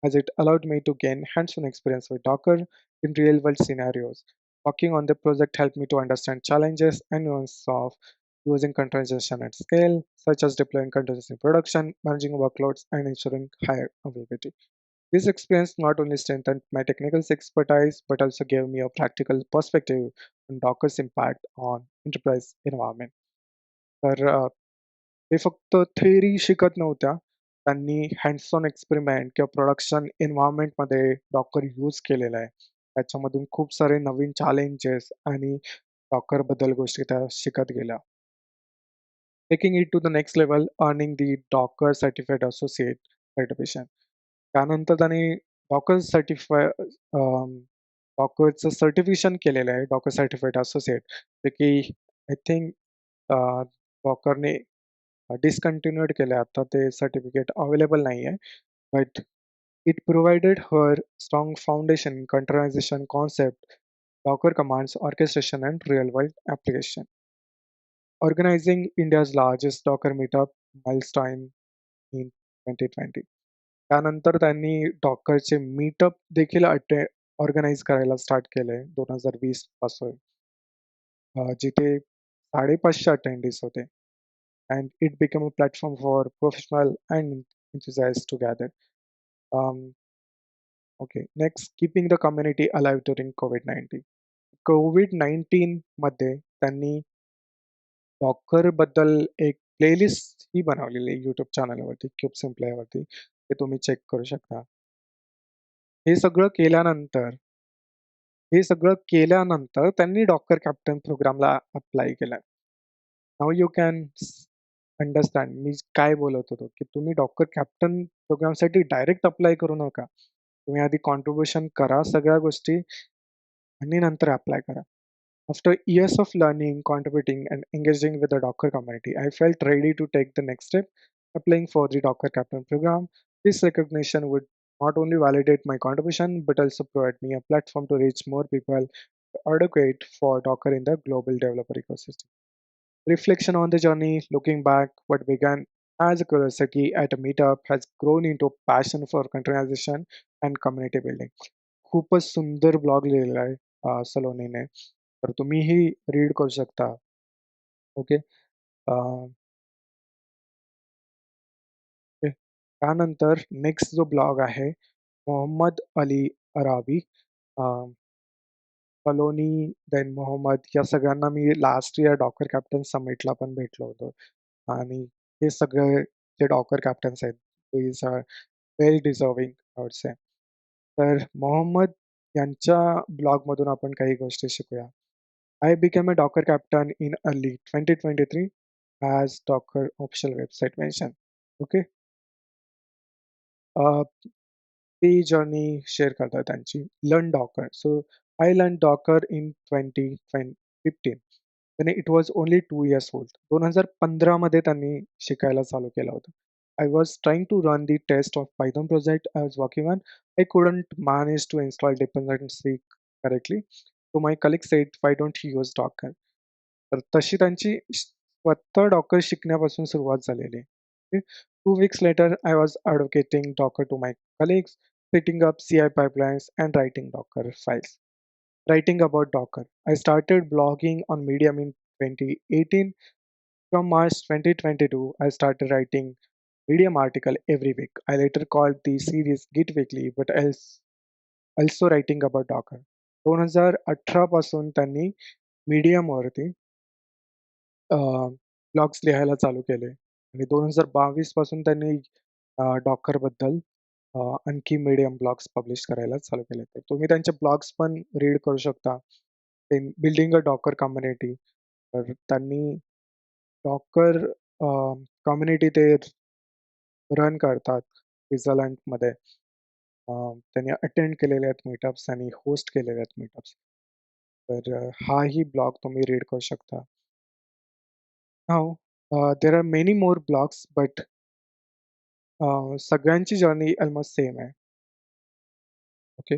as it allowed me to gain hands-on experience with Docker in real-world scenarios. Working on the project helped me to understand challenges and nuances of using containerization at scale, such as deploying containers in production, managing workloads, and ensuring high availability. This experience not only strengthened my technical expertise but also gave me a practical perspective on Docker's impact on enterprise environment. तर ते फक्त theory शिकत नव्हत्या. त्यांनी hands on experiment किंवा production एन्व्हायर्नमेंटमध्ये Docker use केलेला आहे. त्याच्यामधून खूप सारे नवीन चॅलेंजेस आणि डॉकरबद्दल गोष्टी त्या शिकत गेल्या. Taking it to the next level, earning the Docker Certified Associate certification. त्यानंतर त्याने डॉकर सर्टिफाय डॉकरचं सर्टिफिकेशन केलेलं आहे, डॉकर सर्टिफाईड असोसिएट. जे की आय थिंक डॉकरने डिस्कंटिन्यूड केलं आता ते सर्टिफिकेट अवेलेबल नाही आहे. But it provided her strong foundation in containerization concept, Docker commands, orchestration, and real-world application. Organizing India's largest Docker meetup milestone in 2020. त्यानंतर त्यांनी डॉकरचे मीटअप देखील ऑर्गनाइज करायला स्टार्ट केले 2020 पासून. जिथे 550 अटेंडीज होते. And it become a platform for professional and enthusiasts to gather. Um, okay, next, keeping the community alive during COVID-19. कोविड-19 मध्ये त्यांनी डॉकरबद्दल एक प्लेलिस्ट ही बनवलेली आहे YouTube चॅनलवरती, क्यूब सिम्प्लायवरती. ते तुम्ही चेक करू शकता. हे सगळं केल्यानंतर त्यांनी डॉकर कॅप्टन प्रोग्रामला अप्लाय केलाय. नाऊ यू कॅन अंडरस्टँड मी काय बोलत होतो, की तुम्ही डॉकर कॅप्टन प्रोग्रामसाठी डायरेक्ट अप्लाय करू नका. तुम्ही आधी कॉन्ट्रिब्युशन करा सगळ्या गोष्टी आणि नंतर अप्लाय करा. After years of learning, contributing, and engaging with the Docker community, I felt ready to take the next step, applying for the Docker Captain program. This recognition would not only validate my contribution, but also provide me a platform to reach more people to advocate for Docker in the global developer ecosystem. Reflection on the journey, looking back, what began as a curiosity at a meetup has grown into a passion for containerization and community building. खूपच सुंदर blog लिहिलेला आहे सलोनीने. तर तुम्हीही read करू शकता. Okay. Okay. त्यानंतर next जो ब्लॉग आहे, Mohammad Ali Arabi, uh, Saloni, then Mohammad या सगळ्यांना मी लास्ट इयर डॉकर कॅप्टन समिटला पण भेटलो होतो. आणि हे सगळे जे डॉकर कॅप्टन्स आहेत, these are very deserving I would say. तर मोहम्मद यांच्या ब्लॉगमधून आपण काही गोष्टी शिकूया. I became a Docker captain in early 2023 as Docker official website mentioned. Okay. ती जर्नी शेअर करतात त्यांची. Learn Docker. So I learn Docker in 2015 आणि it was only 2 years old. 2015 मध्ये त्यांनी शिकायला चालू केलं होतं. I was trying to run the test of Python project I was working on. I couldn't manage to install dependency correctly. So my colleague said, "Why don't you use Docker?" तर तशी त्यांची स्वतः डॉकर शिकण्यापासून सुरुवात झालेली आहे. 2 weeks later, I was advocating Docker to my colleagues, setting up CI pipelines and writing Docker files. Writing about Docker. I started blogging on Medium in 2018. From March 2022, I started writing Medium article every week. I later called the series Git Weekly, but also writing about Docker. 2018 पासून त्यांनी मीडियमवरती blogs लिहायला चालू केले आणि 2022 पासून त्यांनी डॉकरबद्दल आणखी medium blogs publish करायला चालू केले. तर तुम्ही त्यांचे ब्लॉग्स पण रीड करू शकता. बिल्डिंग अ डॉकर कम्युनिटी. तर त्यांनी डॉकर कम्युनिटी ते रन करतात स्वित्झर्लंडमध्ये. त्यांनी अटेंड केलेले आहेत मीटअप्स आणि होस्ट केलेले आहेत मीटअप्स. तर हाही ब्लॉग तुम्ही रीड करू शकता. Now there are many more blogs, but सगळ्यांची जर्नी अल्मोस्ट सेम आहे. ओके.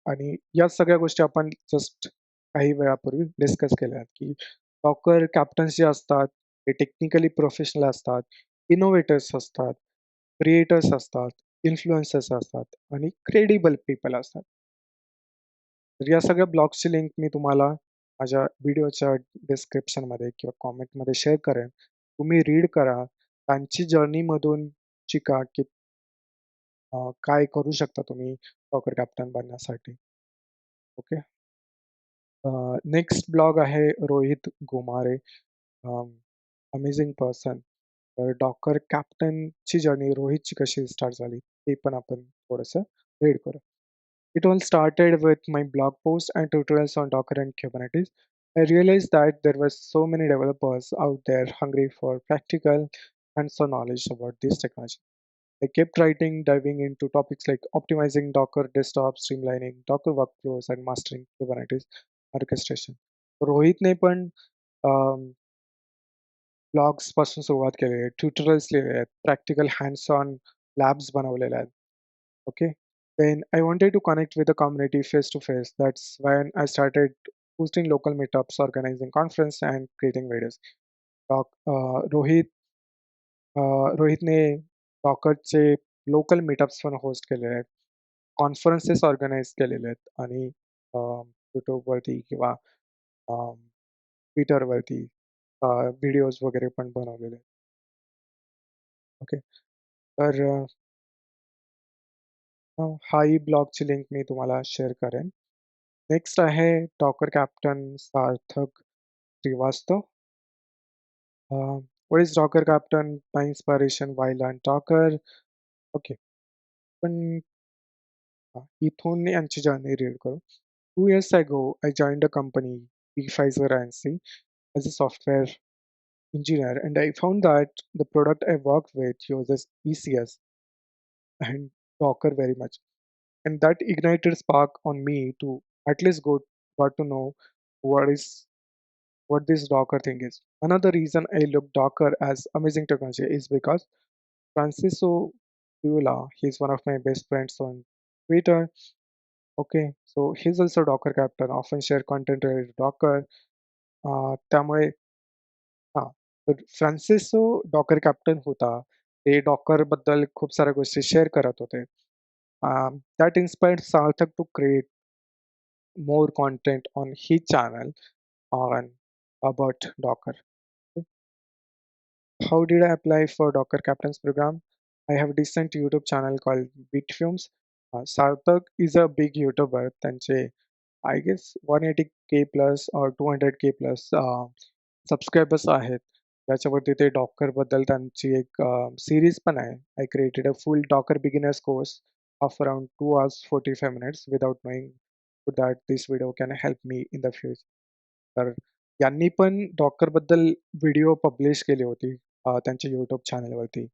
आणि या सगळ्या गोष्टी आपण जस्ट काही वेळापूर्वी डिस्कस केल्या आहेत, की डॉकर कॅप्टन्स जे असतात, ते टेक्निकली प्रोफेशनल असतात, इनोव्हेटर्स असतात, क्रिएटर्स असतात, इन्फ्लुएन्सर्स असतात आणि क्रेडिबल पीपल असतात. तर या सगळ्या ब्लॉग्सची लिंक मी तुम्हाला माझ्या व्हिडिओच्या डिस्क्रिप्शनमध्ये किंवा कॉमेंटमध्ये शेअर करेन. तुम्ही रीड करा. त्यांची जर्नीमधून शिका, की काय करू शकता तुम्ही डॉकर कॅप्टन बनण्यासाठी. ओके. नेक्स्ट ब्लॉग आहे रोहित घुमारे. Amazing person. तर डॉकर कॅप्टनची जर्नी रोहितची कशी स्टार्ट झाली ते पण आपण थोडंसं रीड करू. It all started with my blog posts and tutorials on Docker and Kubernetes. I realized that there were so many developers out there hungry for practical hands-on knowledge about this technology. I kept writing, diving into topics like optimizing Docker desktop, streamlining Docker workflows, and mastering Kubernetes orchestration. रोहितने पण blogs पासून सुरुवात केलेली आहे, tutorials लिहिलेले आहेत, practical hands on labs बनवलेले आहेत. Okay. Then I wanted to connect with the community face to face. That's when I started hosting local meetups, organizing conference, and creating videos. रोहितने डॉकरचे लोकल मीटअप्स पण host केलेले आहेत. Conferences organise केलेले आहेत आणि यूट्यूबवरती किंवा ट्विटरवरती व्हिडिओज वगैरे पण बनवलेले आहेत. ओके. तर हाही ब्लॉगची लिंक मी तुम्हाला शेअर करेन. नेक्स्ट आहे Docker captain Sarthak Shrivastava. What is Docker captain? My inspiration why learn Docker. Okay. पण इथून यांची जर्नी रीड करू. 2 years ago, I joined a company, Pfizer INC, as a software engineer, and I found that the product I worked with uses ECS and Docker very much. And that ignited spark on me to at least got to know what is what this Docker thing is. Another reason I look Docker as amazing technology is because Francisco Viola, he's one of my best friends on Twitter. Okay, so he's also Docker captain, often share content related to Docker. त्यामुळे हां, तर फ्रान्सिसो Docker captain होता. ते डॉकरबद्दल खूप साऱ्या गोष्टी share करत होते. That inspired Sarthak to create more content on his channel on about Docker. How did I apply for Docker Captain's program? I have a decent YouTube channel called Bitfumes. Sarthak is a big YouTuber. त्यांचे I guess 180K plus or 200K plus subscribers आहेत. त्याच्यावरती ते डॉकरबद्दल त्यांची एक series पण आहे. I created a full Docker beginners course of around 2 hours 45 minutes without knowing that this video can help me in the future. तर यांनी पण डॉकरबद्दल व्हिडिओ पब्लिश केली होती त्यांच्या यूट्यूब चॅनलवरती.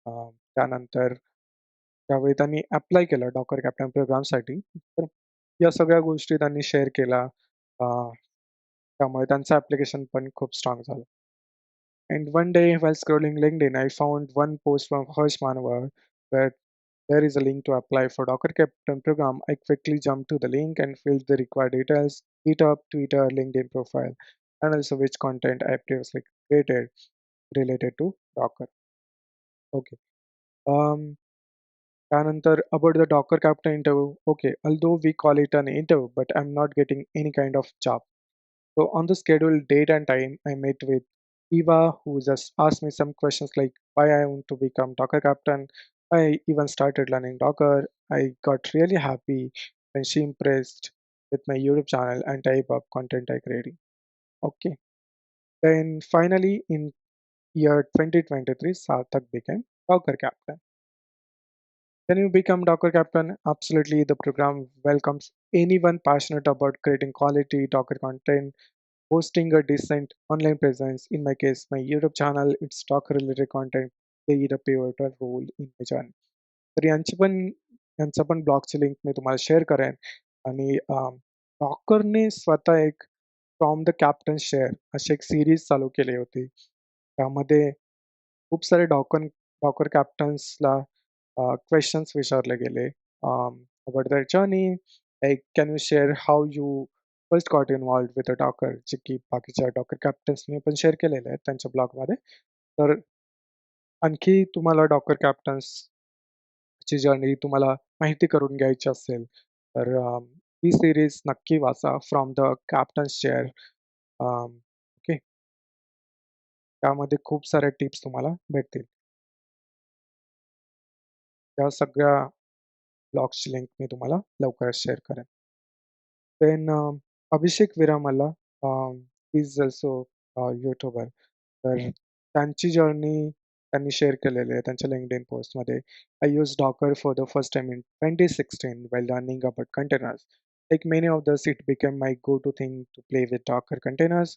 अ, त्यानंतर त्यावेळी त्यांनी अप्लाय केलं डॉकर कॅप्टन प्रोग्रामसाठी. तर या सगळ्या गोष्टी त्यांनी शेअर केल्या. अ, त्यामुळे त्यांचं ॲप्लिकेशन पण खूप स्ट्राँग झालं. And one day, while scrolling LinkedIn, I found one post from Harsh Manwar where there is a link to apply for Docker Captain program. I quickly jumped to the link and filled the required details, GitHub, Twitter, LinkedIn profile, and also which content I previously created related to Docker. Okay. Um, त्यानंतर about the Docker Captain interview. Okay, although we call it an interview, but I'm not getting any kind of job. So on the scheduled date and time, I met with Eva, who just asked me some questions like why I want to become Docker captain. I even started learning Docker. I got really happy and she impressed with my YouTube channel and type of content I creating. Okay. Then finally in year 2023, Sarthak became Docker captain. When you become Docker captain, absolutely the program welcomes anyone passionate about creating quality Docker content, hosting a decent online presence. In my case, my YouTube channel, it's Docker related content played a pivotal role in my journey. तर यांचा पण ब्लॉगची link मी तुम्हाला share करेन आणि डॉकरने स्वतः एक from the captain share अशी एक सिरीज चालू केली होती. त्यामध्ये खूप सारे डॉकर कॅप्टन्सला क्वेशन्स विचारले गेले about their journey like can you share how you first got involved with a Docker जे की बाकीच्या डॉकर कॅप्टन्सनी पण शेअर केलेले आहेत त्यांच्या ब्लॉगमध्ये. तर आणखी तुम्हाला डॉकर कॅप्टन्सची जर्नी तुम्हाला माहिती करून घ्यायची असेल तर ही सिरीज नक्की वाचा from the captains share. Okay, त्यामध्ये खूप साऱ्या टिप्स तुम्हाला भेटतील. या सगळ्या ब्लॉग्सची लिंक मी तुम्हाला लवकरच शेअर करेन. Then Abhishek Viramalla is also YouTuber. तर त्यांची जर्नी त्यांनी शेअर केलेली आहे त्यांच्या LinkedIn पोस्टमध्ये. I use Docker for the first time in 2016 while learning about containers. Like many of us, it became my go-to thing to play with Docker containers.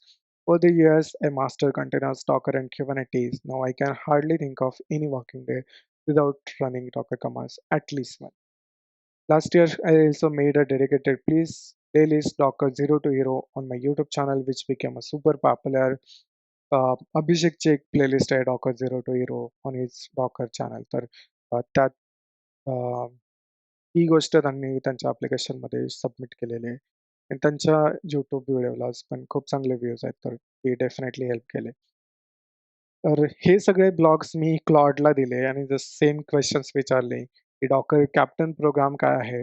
Over the years, I mastered containers, Docker, and Kubernetes. Now I can hardly think of any working day without running Docker commands, at least one. Last year, I also made a dedicated playlist Docker Zero to Hero on my YouTube channel, which became a super popular. अभिषेकची एक playlist आहे Docker zero to hero on his Docker channel. तर त्यात अ, ही गोष्ट त्यांनी त्यांच्या ॲप्लिकेशनमध्ये submit केलेली आहे आणि त्यांच्या यूट्यूब व्हिडिओला पण खूप चांगले व्ह्यूज आहेत. तर ते डेफिनेटली हेल्प केले. तर हे सगळे ब्लॉग्स मी क्लॉडला दिले आणि जस्ट सेम क्वेश्चन्स विचारले, की डॉकर कॅप्टन प्रोग्राम काय आहे?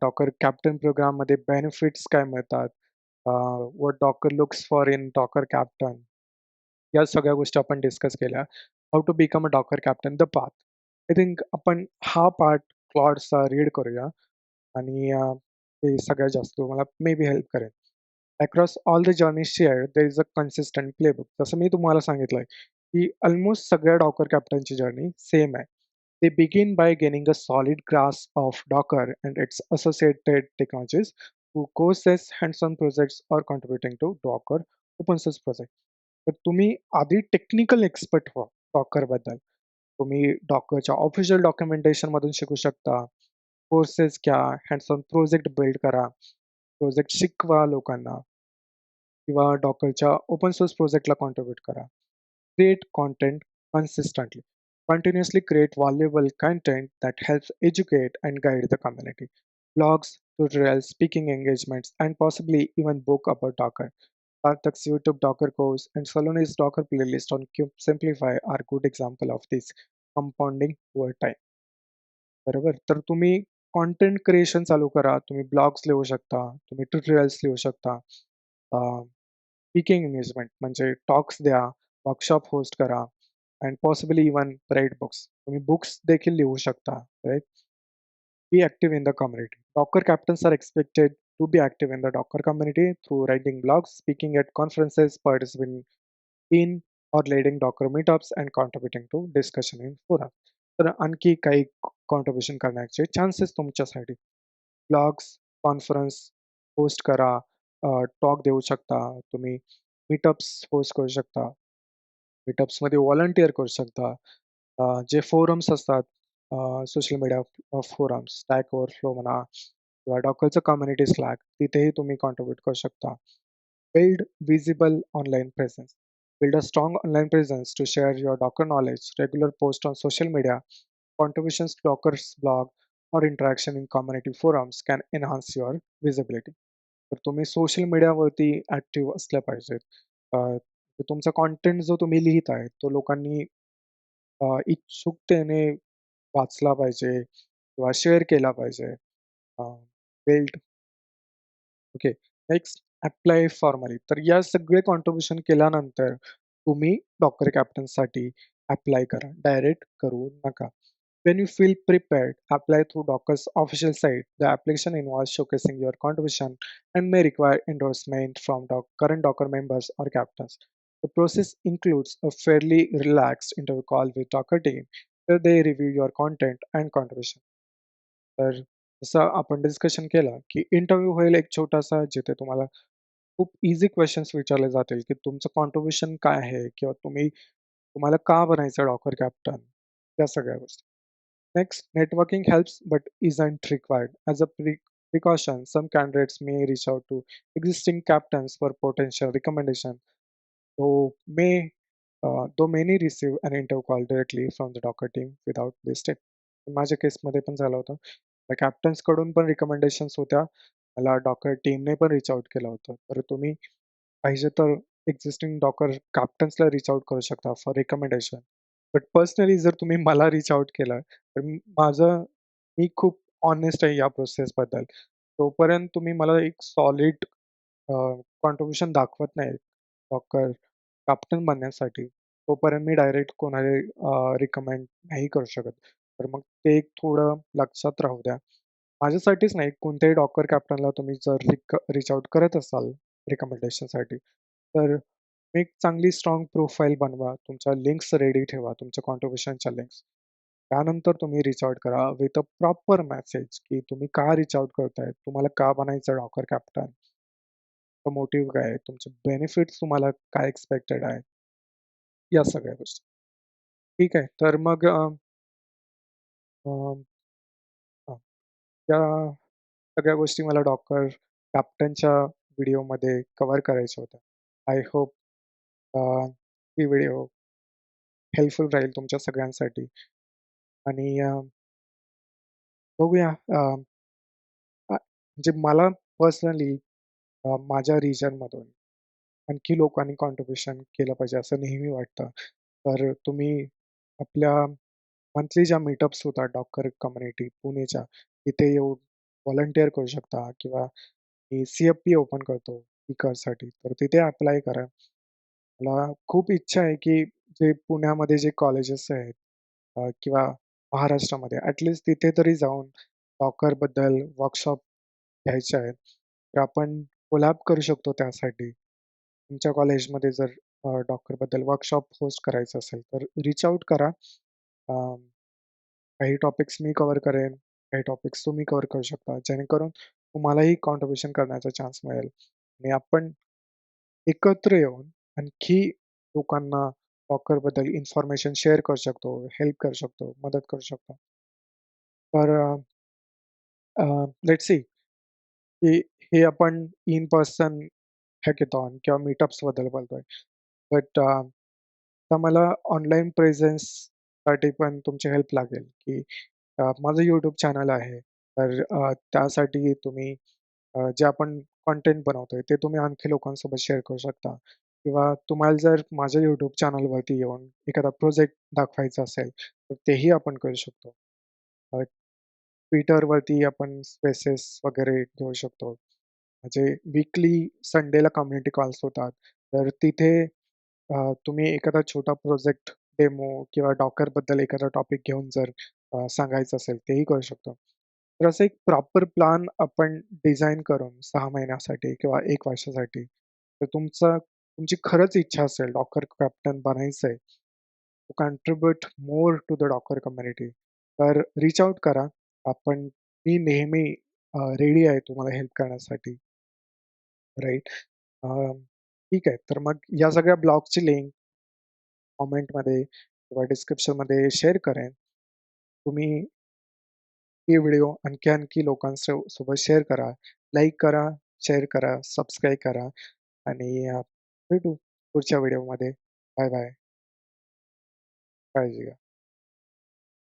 डॉकर कॅप्टन प्रोग्राममध्ये बेनिफिट्स काय मिळतात? What Docker looks for in Docker captain? या सगळ्या गोष्टी आपण डिस्कस केल्या. How to become a Docker captain the path. I think आपण हा पार्ट क्लॉडचा रीड करूया आणि ते सगळ्यात जास्त तुम्हाला मे बी हेल्प करेल. Across all the journey shared there is a consistent playbook. जसं मी तुम्हाला सांगितलंय, की ऑलमोस्ट सगळ्या डॉकर कॅप्टनची जर्नी सेम आहे. They begin by gaining a solid grasp of Docker and its associated technologies through courses, hands-on projects, or contributing to Docker open source project. तर तुम्ही आधी टेक्निकल एक्सपर्ट व्हा डॉकरबद्दल. तुम्ही डॉकरच्या ऑफिशियल डॉक्युमेंटेशनमधून शिकू शकता. कोर्सेस घ्या, हँड्स ऑन प्रोजेक्ट बिल्ड करा, project शिकवा लोकांना किंवा डॉकरच्या ओपन सोर्स प्रोजेक्टला कॉन्ट्रिब्यूट करा. Create content consistently. Continuously create valuable content that helps educate and guide the community. Blogs, tutorials, speaking engagements, and possibly even book about Docker. Sarthak's YouTube Docker course and Salonis Docker playlist on Cube Simplify are good example of this compounding over time. बरोबर. तर तुम्ही content creation चालू करा. तुम्ही blogs लिहू शकता. तुम्ही tutorials लिहू शकता. स्पीकिंग एंगेजमेंट म्हणजे टॉक्स द्या, वर्कशॉप होस्ट करा and possibly even write books. तुम्ही बुक्स देखील लिहू शकता, right? Be active in the community. Docker captains are expected to be active in the Docker community through writing blogs, speaking at conferences, participating in or leading Docker meetups, and contributing to discussion in forums. तर आणखी काही contribution करण्याचे chances तुमच्यासाठी. Blogs, conference host करा, talk देऊ शकता तुम्ही, meetups host करू शकता. मीटअप्समध्ये व्हॉलंटिअर करू शकता. जे फोरम्स असतात, social media forums, stack overflow म्हणा किंवा डॉकरचं कम्युनिटी स्लॅक, तिथेही तुम्ही कॉन्ट्रिब्यूट करू शकता. Build visible online presence. Build a strong online presence to share your Docker knowledge, regular posts on social media, contributions to Docker's blog, or interaction in community forums can enhance your visibility. तर तुम्ही social मीडियावरती active असल्या पाहिजेत. तुमचा content जो तुम्ही लिहित आहे, तो लोकांनी इच्छुकतेने वाचला पाहिजे किंवा शेअर केला पाहिजे. Build okay. Next apply formally. तर या सगळे कॉन्ट्रिब्युशन केल्यानंतर तुम्ही डॉकर कॅप्टनसाठी अप्लाय करा. डायरेक्ट करू नका. When you feel prepared, apply through Docker's official site. The application involves showcasing your contribution and may require endorsement from current Docker members or captains. The process includes a fairly relaxed interview call with Docker team where they review your content and contribution. तर जसं आपण discussion केलं, की interview होईल एक छोटासा जिथे तुम्हाला खूप ईझी क्वेशन्स विचारले जातील, की तुमचं कॉन्ट्रिब्युशन काय आहे? किंवा तुम्हाला का बनायचं डॉकर कॅप्टन? या सगळ्या गोष्टी. Next, networking helps but isn't required. As a precaution, some candidates may reach out to existing captains for potential recommendation, though many receive an interview call directly from the Docker team without this step. माझ्या केसमध्ये पण झालं होतं. त्या कॅप्टन्सकडून पण recommendations होत्या. मला Docker टीमने पण रीच आउट केलं होतं. तर तुम्ही पाहिजे तर एक्झिस्टिंग डॉकर कॅप्टन्सला रीच आउट करू शकता फॉर रिकमेंडेशन. बट पर्सनली जर तुम्ही मला रीच आउट केलं, तर मी खूप हॉनेस्ट आहे या प्रोसेसबद्दल. तोपर्यंत तुम्ही मला एक सॉलिड कॉन्ट्रिब्युशन दाखवत नाही डॉकर कॅप्टन बनण्यासाठी, तोपर्यंत मी डायरेक्ट कोणाला रिकमेंड नाही करू शकत. तर मग ते एक थोडं लक्षात राहू द्या. माझ्यासाठीच नाही, कोणत्याही डॉकर कॅप्टनला तुम्ही जर रीच आउट करत असाल रिकमेंडेशनसाठी, तर एक चांगली स्ट्राँग प्रोफाईल बनवा. तुमच्या लिंक्स रेडी ठेवा, तुमच्या कॉन्ट्रिब्युशनच्या लिंक्स. त्यानंतर तुम्ही रीच आउट करा विथ अ प्रॉपर मेसेज, की तुम्ही का रीच आउट करताय? तुम्हाला का बनायचं डॉकर कॅप्टन? मोटिव्ह काय आहे? तुमचे बेनिफिट्स तुम्हाला काय एक्स्पेक्टेड आहे? या सगळ्या गोष्टी. ठीक आहे. तर मग अ, हां, या सगळ्या गोष्टी मला डॉकर कॅप्टनच्या व्हिडिओमध्ये कव्हर करायच्या होत्या. I hope he video helpful राहील तुमच्या सगळ्यांसाठी आणि बघूया म्हणजे मला पर्सनली माझ्या रिजनमधून आणखी लोकांनी कॉन्ट्रिब्युशन केलं पाहिजे असं नेहमी वाटतं. तर तुम्ही आपल्या मंथली ज्या मीटअप्स होतात डॉकर कम्युनिटी पुणेच्या, तिथे येऊन व्हॉलंटिअर करू शकता किंवा मी सी-एफ-पी ओपन करतो स्पीकरसाठी, तर तिथे अप्लाय करा. मला खूप इच्छा आहे, की जे पुण्यामध्ये जे कॉलेजेस आहेत किंवा महाराष्ट्रामध्ये तिथे तरी जाऊन डॉकरबद्दल वर्कशॉप घ्यायचे आहेत. तर आपण कोलॅब करू शकतो त्यासाठी. तुमच्या कॉलेजमध्ये जर डॉकरबद्दल वर्कशॉप होस्ट करायचं असेल, तर रीच आउट करा. अ, काही टॉपिक्स मी कव्हर करेन, काही टॉपिक्स तुम्ही कव्हर करू शकता. जेणेकरून तुम्हालाही कॉन्ट्रिब्युशन करण्याचा चान्स मिळेल आणि आपण एकत्र येऊन आणखी लोकांना डॉकरबद्दल इन्फॉर्मेशन शेअर करू शकतो, हेल्प करू शकतो, मदत करू शकतो. तर लेट्स सी की हे आपण इन पर्सन हॅकेथॉन किंवा मीटअप्सबद्दल बोलतोय. बट आता मला ऑनलाईन प्रेझेन्ससाठी पण तुमची हेल्प लागेल, की माझं YouTube चॅनल आहे. तर त्यासाठी तुम्ही जे आपण कंटेंट बनवतोय ते तुम्ही आणखी लोकांसोबत शेअर करू शकता किंवा तुम्हाला जर माझ्या YouTube चॅनलवरती येऊन एखादा प्रोजेक्ट दाखवायचा असेल, तर तेही आपण करू शकतो. अ, Twitterवरती आपण स्पेसेस वगैरे घेऊ शकतो. म्हणजे वीकली संडेला कम्युनिटी कॉल्स होतात. तर तिथे तुम्ही एखादा छोटा प्रोजेक्ट डेमो किंवा डॉकरबद्दल एखादा टॉपिक घेऊन जर सांगायचं असेल तेही करू शकतो. तर असं एक प्रॉपर प्लॅन आपण डिझाइन करून 6 महिन्यासाठी किंवा 1 वर्षासाठी तर तुमची खरंच इच्छा असेल डॉकर कॅप्टन बनायचंय, to contribute more to the Docker community. तर रीच आउट करा. मी नेहमी रेडी आहे तुम्हाला हेल्प करण्यासाठी, राइट? अ, ठीक आहे. तर मग या सगळ्या ब्लॉगची लिंक कमेंटमध्ये किंवा डिस्क्रिप्शनमध्ये शेअर करेन. तुम्ही ही व्हिडिओ आणखी सोबत शेअर करा, लाईक करा, शेअर करा, सबस्क्राईब करा आणि भेटू पुढच्या व्हिडिओमध्ये. Bye bye. काळजी घ्या.